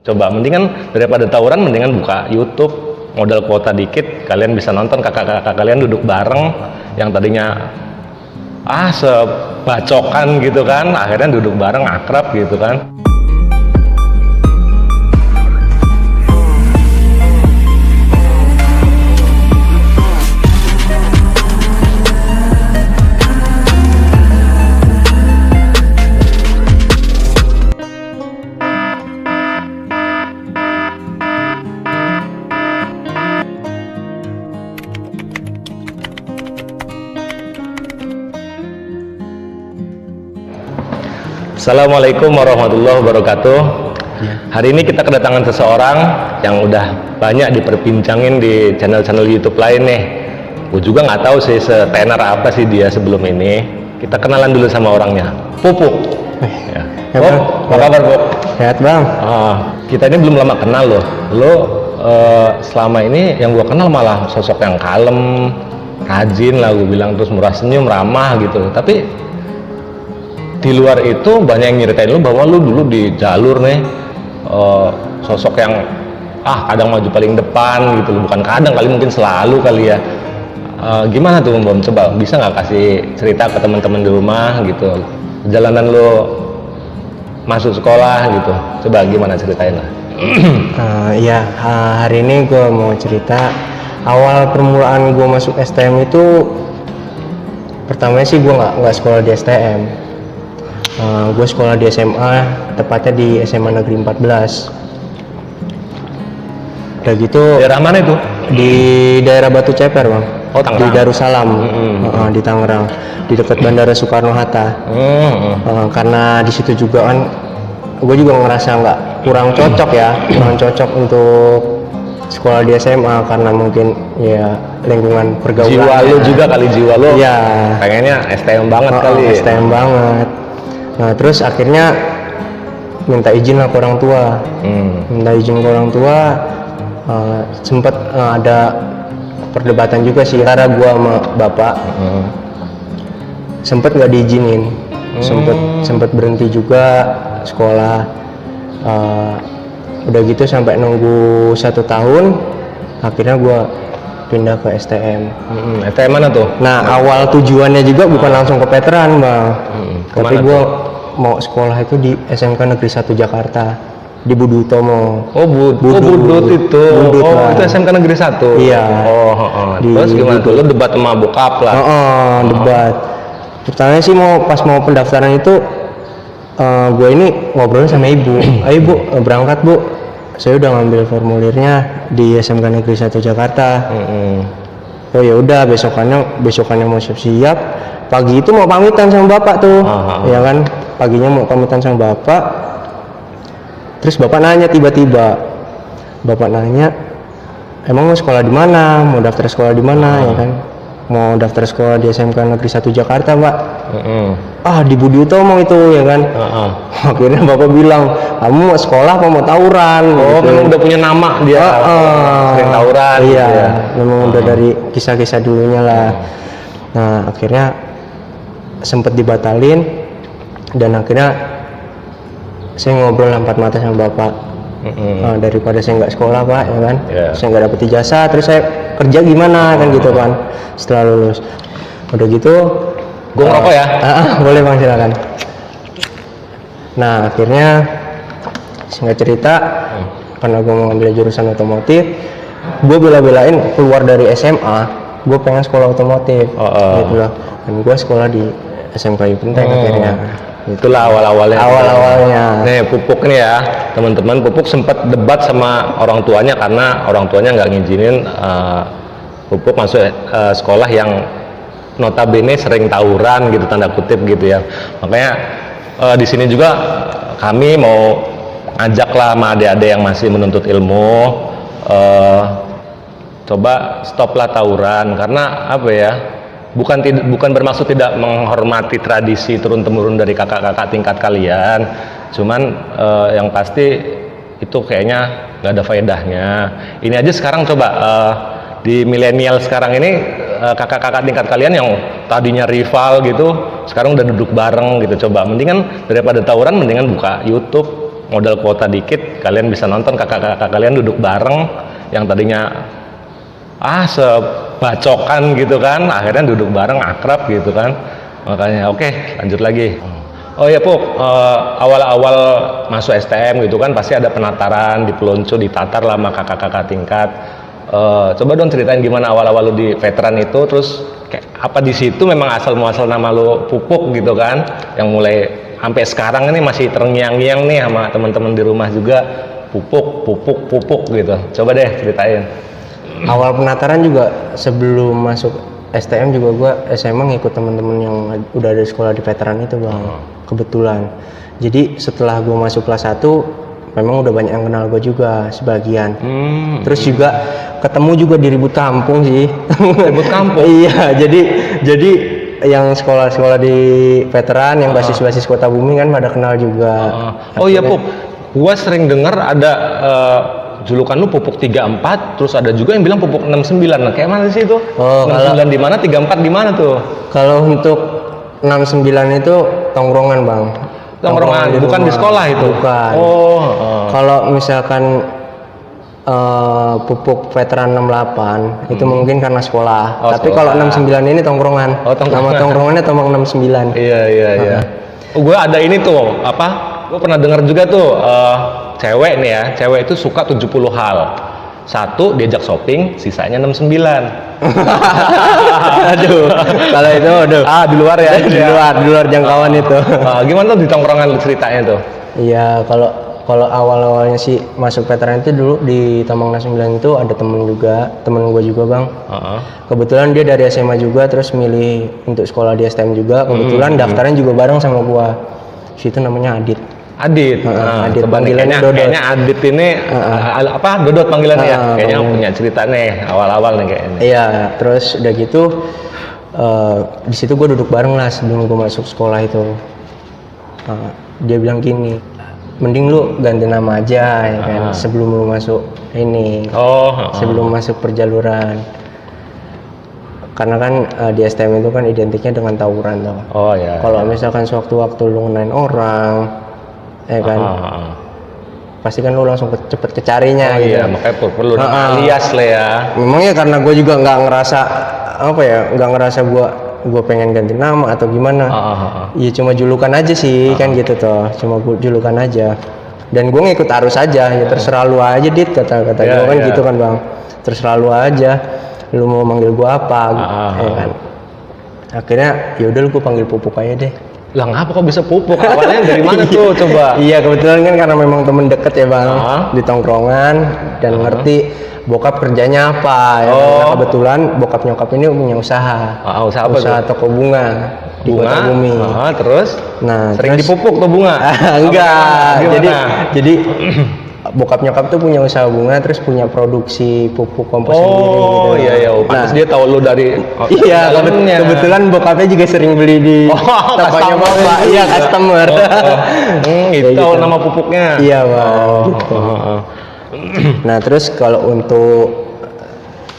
Coba mendingan daripada tawuran, mendingan buka YouTube, modal kuota dikit, kalian bisa nonton kakak-kakak kalian duduk bareng yang tadinya sebacokan gitu kan, akhirnya duduk bareng akrab gitu kan. Assalamualaikum warahmatullahi wabarakatuh. Hari ini kita kedatangan seseorang yang udah banyak diperbincangin di channel-channel YouTube lain nih. Gue juga nggak tahu sih setenar apa sih dia sebelum ini. Kita kenalan dulu sama orangnya. Pupuk. Ya. Bang. Apa kabar, Puk? Sehat, Bang. Kita ini belum lama kenal loh. Lo selama ini yang gue kenal malah sosok yang kalem, rajin lah gue bilang, terus murah senyum, ramah gitu. Tapi di luar itu banyak yang nyeritain lu bahwa lu dulu di jalur nih sosok yang kadang maju paling depan gitu loh. Bukan kadang kali, mungkin selalu kali ya. Gimana tuh Bom? Coba bisa nggak kasih cerita ke teman-teman di rumah gitu, perjalanan lu masuk sekolah gitu, coba gimana ceritain lah. Hari ini gue mau cerita awal permulaan gue masuk STM itu. Pertamanya sih gue nggak sekolah di STM. Gue sekolah di SMA, tepatnya di SMA Negeri 14. Udah gitu. Daerah mana itu? Di daerah Batu Ceper, Bang. Oh, Tangerang. Di Darussalam. Di Tangerang, di dekat Bandara Soekarno Hatta. Karena di situ juga kan, gue juga ngerasa kurang cocok untuk sekolah di SMA, karena mungkin ya lingkungan pergaulan. Jiwa lu juga kali, jiwa lu. Iya. Pengennya STM banget kali. STM banget. Nah, terus akhirnya minta izin lah ke orang tua. Minta izin ke orang tua, sempet ada perdebatan juga sih antara gua sama bapak. Sempet nggak diizinin, sempet berhenti juga sekolah. Udah gitu sampai nunggu 1 tahun, akhirnya gua pindah ke STM. STM mana tuh? Nah, awal tujuannya juga bukan langsung ke veteran, Bang. Tapi gue mau sekolah itu di SMK Negeri 1 Jakarta, di Budi Utomo. Budut itu. Itu SMK Negeri 1. Iya. Terus gimana tuh? Lu debat sama bokap lah. Debat. Pertama sih pas mau pendaftaran itu, gue ini ngobrol sama ibu. Ayo Bu, berangkat Bu. Saya udah ngambil formulirnya di SMK Negeri 1 Jakarta. Oh ya udah, besokannya mau siap-siap. Pagi itu mau pamitan sama bapak tuh. Ya kan, paginya mau pamitan sama bapak. Terus bapak nanya tiba-tiba. Bapak nanya, "Emang mau sekolah di mana? Mau daftar sekolah di mana?" Ya kan. Mau daftar sekolah di SMK Negeri 1 Jakarta, Pak. Di Budi Utomo itu, ya kan. Akhirnya bapak bilang, "Kamu mau sekolah apa mau tawuran?" Gitu. Memang udah punya nama dia. Sering tawuran. Iya, gitu ya. memang udah dari kisah-kisah dulunya lah. Nah, akhirnya sempet dibatalin, dan akhirnya saya ngobrol 4 mata sama bapak. Daripada saya nggak sekolah, Pak, ya kan. Saya nggak dapet ijazah, terus saya kerja gimana kan gitu kan setelah lulus. Udah gitu, gue ngerokok ya. Boleh Bang, silakan. Nah, akhirnya singkat cerita, karena gue mau ambil jurusan otomotif, gue bela-belain keluar dari SMA, gue pengen sekolah otomotif gitu loh. Dan gue sekolah di SMK Yupenteng akhirnya. Itulah awal-awalnya. Nih Pupuk nih ya, teman-teman, Pupuk sempat debat sama orang tuanya karena orang tuanya nggak ngizinin Pupuk masuk sekolah yang notabene sering tawuran gitu, tanda kutip gitu ya. Makanya di sini juga kami mau ngajak lah sama adik-adik yang masih menuntut ilmu, coba stoplah tawuran, karena apa ya? Bukan bermaksud tidak menghormati tradisi turun-temurun dari kakak-kakak tingkat kalian, cuman yang pasti itu kayaknya nggak ada faedahnya. Ini aja sekarang coba di milenial sekarang ini, kakak-kakak tingkat kalian yang tadinya rival gitu, sekarang udah duduk bareng gitu. Coba mendingan daripada tawuran, mendingan buka YouTube, modal kuota dikit, kalian bisa nonton kakak-kakak kalian duduk bareng yang tadinya sebacokan gitu kan, akhirnya duduk bareng akrab gitu kan. Makanya oke, lanjut lagi. Oh ya Puk, awal-awal masuk STM gitu kan pasti ada penataran, dipelonco, ditatar lah sama kakak-kakak tingkat. Coba dong ceritain gimana awal-awal lu di veteran itu, terus kayak apa di situ memang asal muasal nama lu Pupuk gitu kan, yang mulai sampai sekarang ini masih terngiang-ngiang nih sama teman-teman di rumah juga, Pupuk gitu. Coba deh ceritain. Awal penataran juga sebelum masuk STM juga gue SMA ngikut teman-teman yang udah ada sekolah di veteran itu bang, kebetulan. Jadi setelah gue masuk kelas 1 memang udah banyak yang kenal gue juga sebagian. Terus juga ketemu juga di Ribut Kampung sih. Ribut Kampung? Iya, jadi yang sekolah-sekolah di veteran yang basis-basis Kota Bumi kan pada kenal juga. Oh iya Puk, gue sering dengar ada julukan lu Pupuk 34, terus ada juga yang bilang Pupuk 69. Nah, kayak mana sih itu? 69 di mana, 34 di mana tuh? Kalau untuk 69 itu tongkrongan, Bang. Tongkrongan, bukan di sekolah itu? Bukan. Kalau misalkan Pupuk Veteran 68 itu mungkin karena sekolah. Tapi kalau 69 ini tongkrongan. Nama tongkrongannya Tombak 69. Iya. Gue ada ini tuh, gue pernah dengar juga tuh, cewek nih ya, cewek itu suka 70 hal. 1 diajak shopping, sisanya 69. Aduh, kalau itu di luar ya. di luar jangkauan itu. Gimana tuh di tongkrongan ceritanya tuh? Iya, kalau awal-awalnya sih masuk veteran itu dulu di Tombak 69 itu ada temen gue juga bang. Kebetulan dia dari SMA juga, terus milih untuk sekolah di STM juga. Kebetulan daftarnya juga bareng sama gue. Situ namanya Adit. Adit panggilannya Dodot. Kayaknya Adit ini Dodot panggilannya ya. Kayaknya punya cerita nih awal-awal nih kayaknya. Iya, terus udah gitu di situ gue duduk bareng lah sebelum gue masuk sekolah itu. Dia bilang gini, mending lu ganti nama aja ya kan, sebelum lu masuk ini. Sebelum masuk perjaluran. Karena kan di STM itu kan identiknya dengan tawuran tuh. Kalau misalkan sewaktu-waktu lu ngenain orang, ya kan, pasti kan lu langsung cepet kecarinya gitu. Iya, makanya perlu nama alias lah ya. Memangnya karena gue juga nggak ngerasa gue pengen ganti nama atau gimana. Iya cuma julukan aja sih kan gitu tuh, cuma julukan aja. Dan gue ngikut arus aja, ya terserah lu aja Dit, kata gue kan gitu kan bang, terserah lu aja, lu mau manggil gue apa, ya kan. Akhirnya yaudah lu gue panggil Pupuk aja deh. Lah ngapa kok bisa Pupuk? Awalnya dari mana tuh coba? Iya kebetulan kan karena memang temen deket ya bang, di tongkrongan dan ngerti bokap kerjanya apa. Ya kan? Kebetulan bokap nyokap ini punya usaha. Usaha apa usaha tuh? Toko bunga di Kota Bumi. Terus? Nah, sering dipupuk tuh bunga? Enggak. Jadi bokap nyokap tuh punya usaha bunga, terus punya produksi pupuk kompos sendiri gitu. Iya. Pantes dia tahu lu dari iya, kebetulan bokapnya juga sering beli di tokonya bapak. Iya, customer. Gitu nama pupuknya. Iya, Bang. Gitu. Nah, terus kalau untuk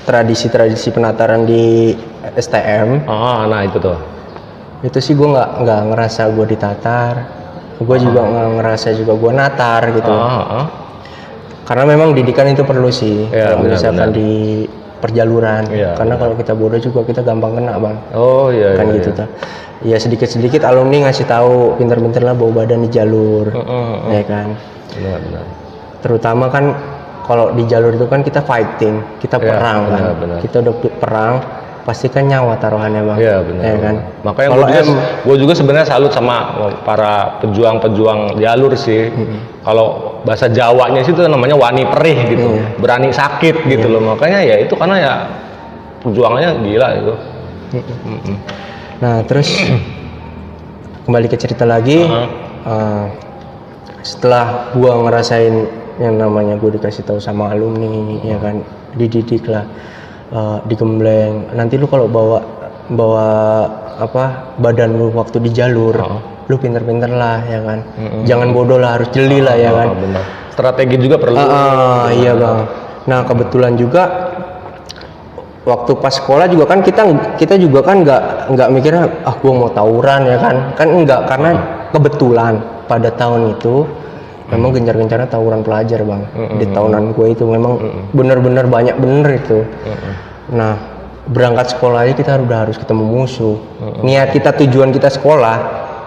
tradisi-tradisi penataran di STM, nah itu tuh. Itu sih gue nggak ngerasa gue ditatar, gue juga nggak ngerasa juga gue natar gitu. Karena memang didikan itu perlu sih, kalau misalkan di perjaluran. Karena kalau kita bodoh juga kita gampang kena bang. Kan gitu tuh. Ya sedikit-sedikit alumni ngasih tahu, pinter-pinter lah bawa badan di jalur, ya kan. Benar. Terutama kan kalau di jalur itu kan kita fighting, kita perang kan. Kita udah perang, pasti kan nyawa taruhannya bang. Iya benar. Ya kan. Makanya gue juga sebenarnya salut sama para pejuang-pejuang jalur sih. Kalau bahasa Jawanya sih itu namanya wani perih gitu, berani sakit gitu loh. Makanya ya itu karena ya perjuangannya gila itu. Nah terus kembali ke cerita lagi. Setelah gua ngerasain yang namanya gue dikasih tahu sama alumni, ya kan, dididik lah, digembleng. Nanti lu kalau bawa badan lu waktu di jalur, lu pinter-pinter lah, ya kan. Jangan bodoh lah, harus jeli lah, ya kan. Benar. Strategi juga perlu. Iya bang. Nah kebetulan juga waktu pas sekolah juga kan kita juga kan nggak mikirnya gua mau tawuran, ya kan. Kan enggak, karena kebetulan pada tahun itu memang gencar-gencarnya tawuran pelajar bang. Di tahunan gue itu memang bener-bener banyak bener itu. Nah berangkat sekolah aja kita udah harus ketemu musuh. Niat kita, tujuan kita sekolah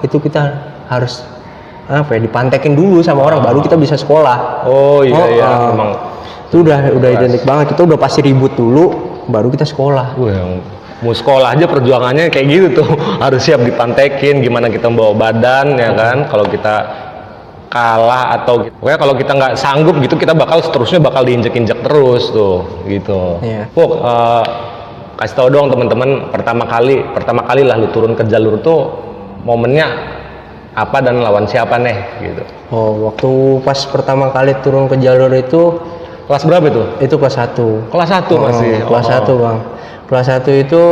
itu kita harus apa ya, dipantekin dulu sama orang baru kita bisa sekolah. Oh iya iya, memang itu udah identik banget. Kita udah pasti ribut dulu baru kita sekolah. yang mau sekolah aja perjuangannya kayak gitu tuh. Harus siap dipantekin, gimana kita bawa badan ya kan. Kalau kita kalah atau pokoknya kalau kita nggak sanggup gitu, kita bakal seterusnya bakal diinjek-injek terus tuh gitu. Iya. Puk, kasih tau dong teman-teman, pertama kali lah lu turun ke jalur tuh momennya apa dan lawan siapa nih gitu. Oh, waktu pas pertama kali turun ke jalur itu Kelas berapa itu? Itu kelas 1. Kelas 1 masih. Kelas 1 bang. Kelas 1 itu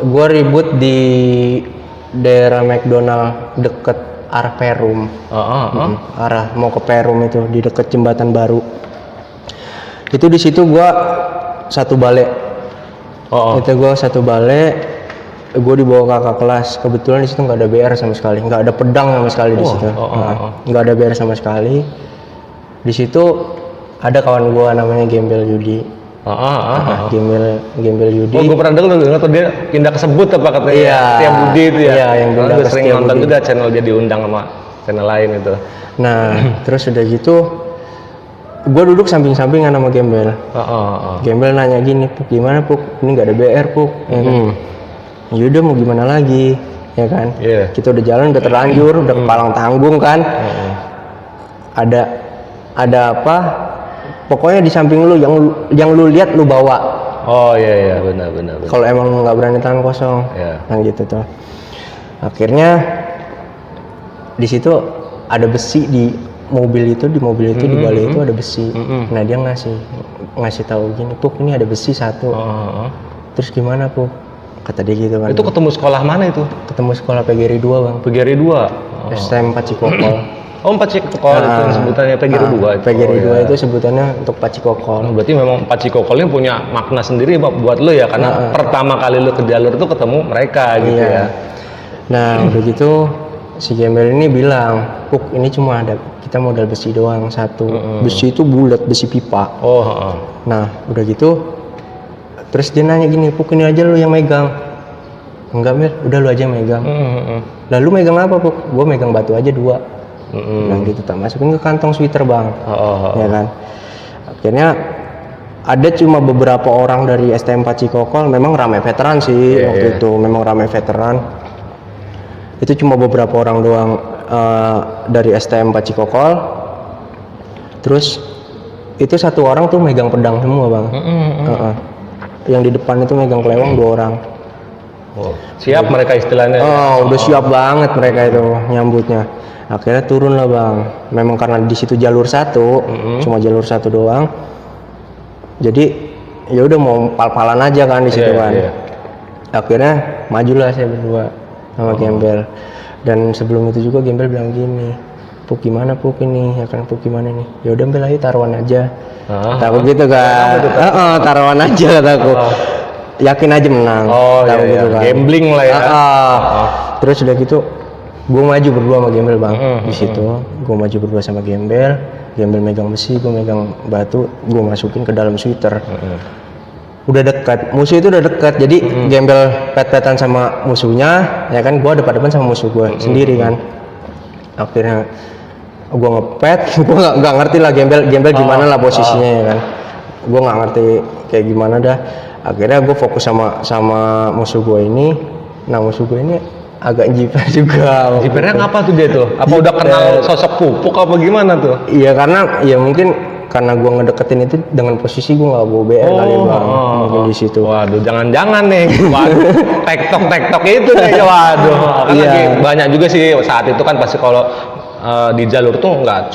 gue ribut di daerah McDonald deket arah Perum. Arah mau ke Perum itu di deket jembatan baru. Itu di situ gue satu balik. Itu gue satu balik. Gue dibawa kakak kelas. Kebetulan di situ nggak ada BR sama sekali, nggak ada pedang sama sekali di situ. Nggak ada BR sama sekali. Di situ ada kawan gue namanya Gembel Yudi. Gembel Yudi. Oh, gue pernah dengar tuh dia pindah ke Sebut apa katanya? Iya. Setia Budi itu ya. Iya, yang pindah gue ke sering Setia nonton Budi. juga channel dia diundang sama channel lain itu. Nah, terus udah gitu, gue duduk samping-sampingan sama Gembel. Gembel nanya gini, Puk, gimana Puk? Ini nggak ada BR Puk. Ya kan? Yaudah mau gimana lagi, ya kan? Kita udah jalan, udah terlanjur, udah kepalang tanggung kan? Ada apa? Pokoknya di samping lu yang lu lihat lu bawa. Oh iya benar. Kalau emang nggak berani tangan kosong, kan gitu tuh. Akhirnya di situ ada besi di mobil itu, di balik itu ada besi. Nah dia ngasih tahu gini, Puk ini ada besi satu. Terus gimana Puk? Kata dia gitu kan. Itu ketemu sekolah mana itu? Ketemu sekolah PGRI 2 bang. PGRI 2. STM Pacikokol. Oh, Pacikokol itu sebutannya PGRI 2. PGRI 2 itu sebutannya untuk Pacikokol. Berarti memang Pacikokol ini punya makna sendiri buat lo ya, karena pertama kali lo ke jalur itu ketemu mereka gitu ya. Nah udah gitu si Gembel ini bilang, Puk ini cuma ada kita modal besi doang satu. Besi itu bulat, besi pipa. Nah udah gitu terus dia nanya gini, Puk ini aja lu yang megang. Enggak Mel, udah lu aja yang megang. Lalu megang apa Puk? Gue megang batu aja 2. Nah gitu tak masukin ke kantong sweater bang. Ya kan. Akhirnya ada cuma beberapa orang dari STM Pacikokol, memang ramai veteran sih waktu itu, memang ramai veteran. Itu cuma beberapa orang doang dari STM Pacikokol. Terus itu satu orang tuh megang pedang semua bang. Yang di depan itu megang kelewang 2 orang. Siap mereka istilahnya. Udah siap banget mereka itu nyambutnya. Akhirnya turun lah bang. Memang karena di situ jalur 1, cuma jalur 1 doang. Jadi ya udah mau pal-palan aja kan di situ kan. Akhirnya majulah saya berdua sama Gembel. Dan sebelum itu juga Gembel bilang gini, Puk gimana Puk ini? Ya kan Puk gimana nih? Ya udah Bel ayo taruhan aja. Takut gitu kan. Taruhan aja kataku. Yakin aja menang. Gitu kan. Gambling lah ya. Terus udah gitu gue maju berdua sama Gembel bang. Di situ gue maju berdua sama Gembel megang besi, gue megang batu, gue masukin ke dalam sweater. Udah dekat, musuh itu udah dekat, jadi Gembel pet-petan sama musuhnya, ya kan, gue depan-depan sama musuh gue sendiri kan. Akhirnya gue ngepet, gue nggak ngerti lah Gembel gimana lah posisinya ya kan. Gue nggak ngerti kayak gimana dah. Akhirnya gue fokus sama musuh gue ini. Nah musuh gue ini agak jiper juga. Jipernya ngapa tuh dia tuh? Apa udah kenal sosok Pupuk apa gimana tuh? Iya karena ya mungkin karena gue ngedeketin itu dengan posisi gue nggak bawa BR kali bang. Mungkin di situ. Waduh, jangan-jangan nih. Waduh, tektok itu nih. Waduh, kan lagi banyak juga sih saat itu kan pasti kalau di jalur tuh nggak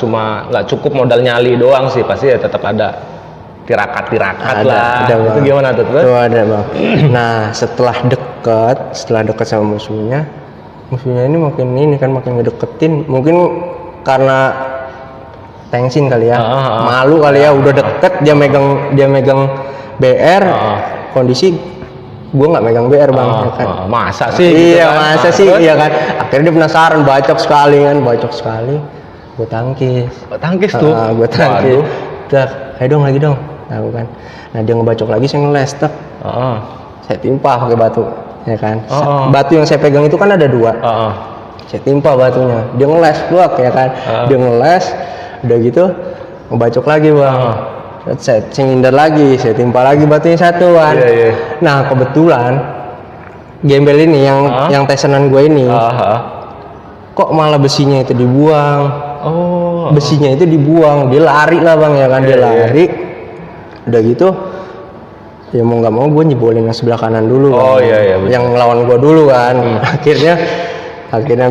cukup modal nyali doang sih, pasti ya tetap ada tirakat lah. Ada, itu gimana tuh? Itu ada bang. Nah setelah dekat sama musuhnya ini makin ngedeketin, mungkin karena tensin kali ya, malu kali ya, udah deket dia megang BR, kondisi gue nggak megang BR bang. Ya kan? Masa sih? Iya gitu kan? masa sih, iya kan. Akhirnya dia penasaran, bacok sekali. gue tangkis. Tangkis tuh. Gue tangkis. Waduh. Tak, ayo dong lagi dong. Aku kan. Nah dia ngebacok lagi, saya ngeles tak. Heeh. Saya timpa pakai batu, ya kan. Oh. Batu yang saya pegang itu kan ada 2. Heeh. Saya timpa batunya. Dia ngeles buak, ya kan. Dia ngeles, udah gitu ngebacok lagi bang. Saya ngindar lagi, saya timpa lagi batunya 1 kan. Iya, iya. Nah kebetulan gembel ini yang tesenan gue ini, kok malah besinya itu dibuang. Oh. Besinya itu dibuang, dia lari lah bang, ya kan. Dia lari. Udah gitu ya mau nggak mau gue nyebolin yang sebelah kanan dulu Oh kan. iya betul. Yang ngelawan gue dulu kan. akhirnya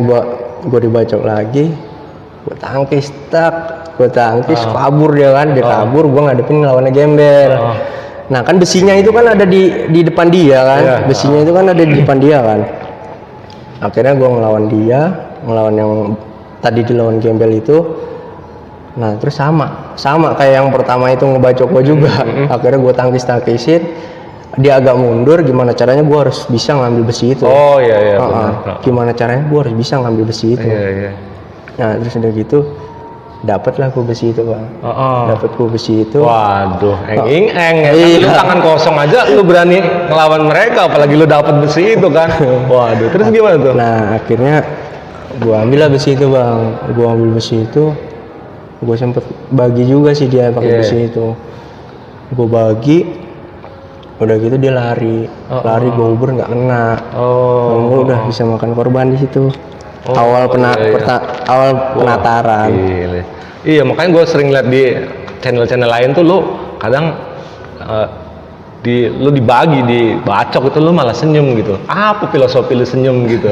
gue dibacok lagi, gue tangkis kabur dia kan. Dia kabur, gue ngadepin ngelawannya gembel. Nah kan besinya itu kan ada di depan dia kan. Besinya itu kan ada di depan dia kan. Akhirnya gue ngelawan yang tadi dilawan gembel itu. Nah terus sama kayak yang pertama itu ngebacok gue juga. Akhirnya gue tangkisin, dia agak mundur. Gimana caranya gue harus bisa ngambil besi itu. Oh iya benar. Gimana caranya gue harus bisa ngambil besi itu. Iya. Nah terus udah gitu dapatlah gue besi itu bang. Dapat gue besi itu. Waduh, eng ya. Iya. Lu tangan kosong aja lu berani ngelawan mereka, apalagi lu dapat besi itu kan. Waduh, terus gimana tuh? Nah akhirnya gue ambil lah besi itu bang. Gue ambil besi itu, gue sempet bagi juga sih dia pakai besi itu. Gue bagi, udah gitu dia lari, gue uber nggak kena. Gue udah bisa makan korban di situ. Awal penataran. Gile. Iya makanya gue sering lihat di channel-channel lain tuh lu kadang lu dibagi, dibacok itu lu malah senyum gitu. Apa filosofi lu senyum gitu?